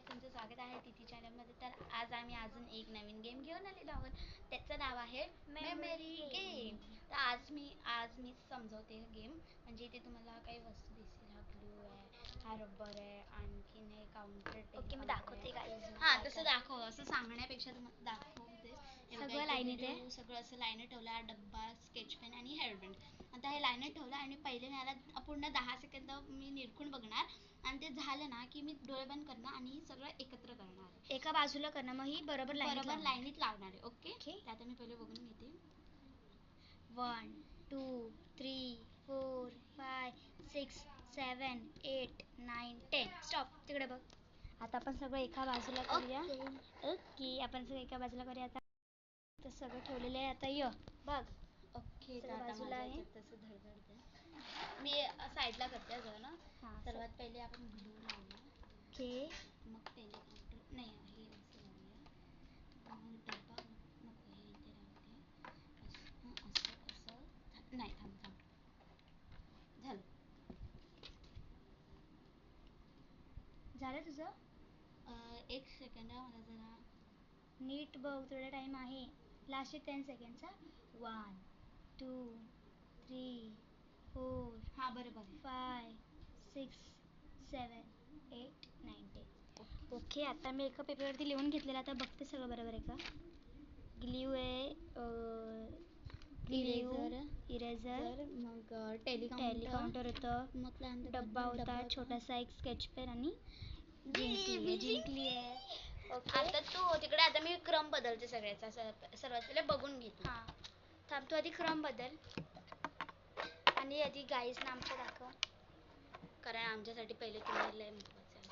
तुमचं स्वागत आहे तिथी चॅनलमध्ये. तर आज आम्ही अजून एक नवीन गेम घेऊन आलेलो आहोत. त्याचं नाव आहे मेमरी गेम. तर आज मी समजवते गेम. म्हणजे इथे तुम्हाला काही वस्तू दिसतील. हा ग्लू आहे, हा रबर आहे, आणखीन हे काउंटर. ओके, मी दाखवते गाईज. हां तसं दाखव, असं सांगण्यापेक्षा तुम्हाला दाखवते. सगळं लाईनीत आहे. सगळं असं लाईनीत ठेवला. डब्बा, स्केच पेन आणि हेअरबँड. आता हे लाईनीत ठेवलं आणि पहिले मला पूर्ण 10 सेकंद मी निरखून बघणार आणि ते झालं ना की मी डोळे बंद करणार आणि सगळं एकत्र करणार. एका बाजूला करणार, मग ही बरोबर लाईनीत लावणार आहे. ओके. आता मी पहिले बघून घेते. 1 2 3 4 5 6 7 8 9 10. स्टॉप, तिकडे बघ. आता आपण सगळं एका बाजूला करूया. ओके, आपण सगळं एका बाजूला करूया. आता तर सगळं ठेवलेलं आहे. आता ये बघ. ओके, सगळं बाजूला आहे. तसं धडधडते. मी साईडला करते जरा ना. सर्वात पहिले आपण ग्लू लावूया. ओके, मग पहिले काउंटर नाही, हे असं लावूया. मग डब्बा नको, हे इथे राहते. असं नाही, थांब झालं. झालं तुझं? एक सेकंड, मला जरा नीट बघ, थोडा टाइम आहे. लास्ट 10 सेकंडचा. 1 2 3 4 हां बरोबर 5 6 7 8 9 10. ओके, आता मी एका पेपरवरती लिहून घेतलेलं. आता बघते सगळं बरोबर आहे का. ग्ल्यू आहे, इरेझर, मग टेलिकाउंटर होतं, मग त्यानंतर डब्बा होता, छोटासा एक स्केच पेन आणि जिंकली आहे. ओके, आता तू तिकडे. आता मी क्रम बदलते सगळ्याचा. सर्वात पहिले बघून घेतो. हां थांब, तू आधी क्रम बदल आणि आधी गाईज नामचं दाखव. कारण आमच्यासाठी पहिले तुम्हाला लय महत्वाचं आहे.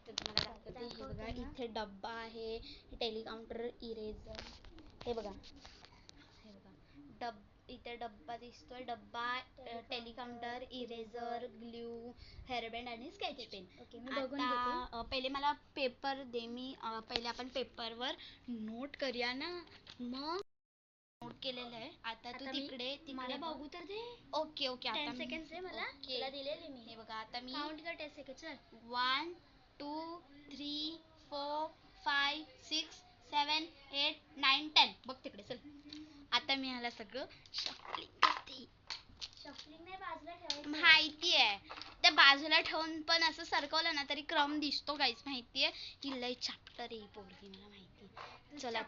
तर तुम्हाला दाखवते. हे बघा, इथे डब्बा आहे, टेलिकाउंटर, इरेझर. हे बघा इथे डब्बा दिसतोय. डब्बा, टेलिकाउंटर, इरेझर, ग्ल्यू, हेअरबँड आणि स्केच पेन. ओके, मी बघून आता घेते. पहिले मला पेपर दे. मी पहिले आपण पेपरवर नोट करूया ना. मग नोट केलेलं आहे. आता तू तिकडे मला बघू तर दे. ओके. आता 10 सेकंड्स आहे मला. तुला दिलेले मी. हे बघा, आता मी काउंट कर 10 सेकंड. चल. 1 2 3 4 5 6 7 8 9 10. बघ तिकडे. चल, आता मी ह्याला सगळं शफलिंग करते. शफलिंग नाही, बाजूला ठेवायचं. माहिती आहे, त्या बाजूला ठेवून पण असं सरकवलं ना तरी क्रम दिसतो. काहीच माहितीये, ही लय चॅप्टर आहे पोरगी, मला माहिती. चला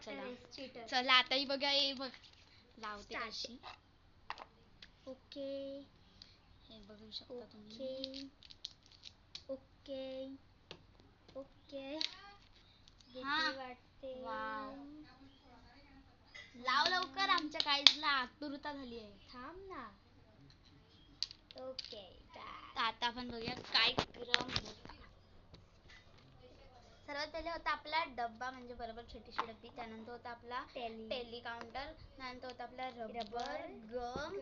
आता ही बघा. हे बघ, लावते अशी. ओके, हे बघू शकता तुम्ही. ओके. वाटते. लाव लवकर, आमच्या काहीचला आतुरता झाली आहे. थांब ना. ओके, तर आता आपण बघूया काय क्रम होता. सर्वात पहिले होता आपला डब्बा, म्हणजे बरोबर छोटीशी डब्बी. त्यानंतर होता आपला टेलिकाउंटर. त्यानंतर होता आपला रबर, गम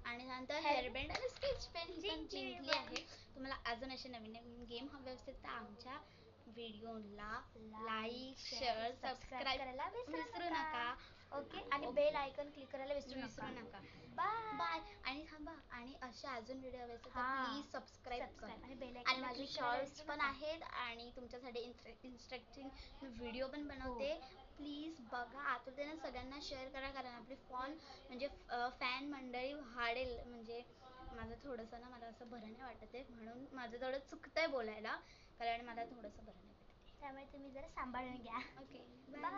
आणि त्यानंतर हेअरबँड आणि स्केच पेन. ही पण जिंकली आहे. तुम्हाला अजून असे नवीन नवीन गेम हवे असतील तर आमच्या व्हिडिओला लाईक, शेअर, सबस्क्राईब करायला विसरू नका. ओके, आणि बेल आयकॉन क्लिक करायला विसरू नका. बाय. आणि थांबा, आणि असे अजून व्हिडिओ हवे असतील तर प्लीज सबस्क्राईब करा. आणि बेल आणि माझे शॉर्ट्स पण आहेत आणि तुमच्यासाठी इंटरेस्टिंग व्हिडिओ पण बनवते. प्लीज बघा, आतुरतेने सगळ्यांना शेअर करा. कारण आपली फॅन मंडळी वाढेल. म्हणजे माझं थोडंसं ना, मला असं बरं नाही वाटत आहे, म्हणून माझं थोडं चुकतंय बोलायला, कारण मला थोडंसं बरं नाही वाटत आहे. त्यामुळे तुम्ही जरा सांभाळून घ्या. Okay, bye.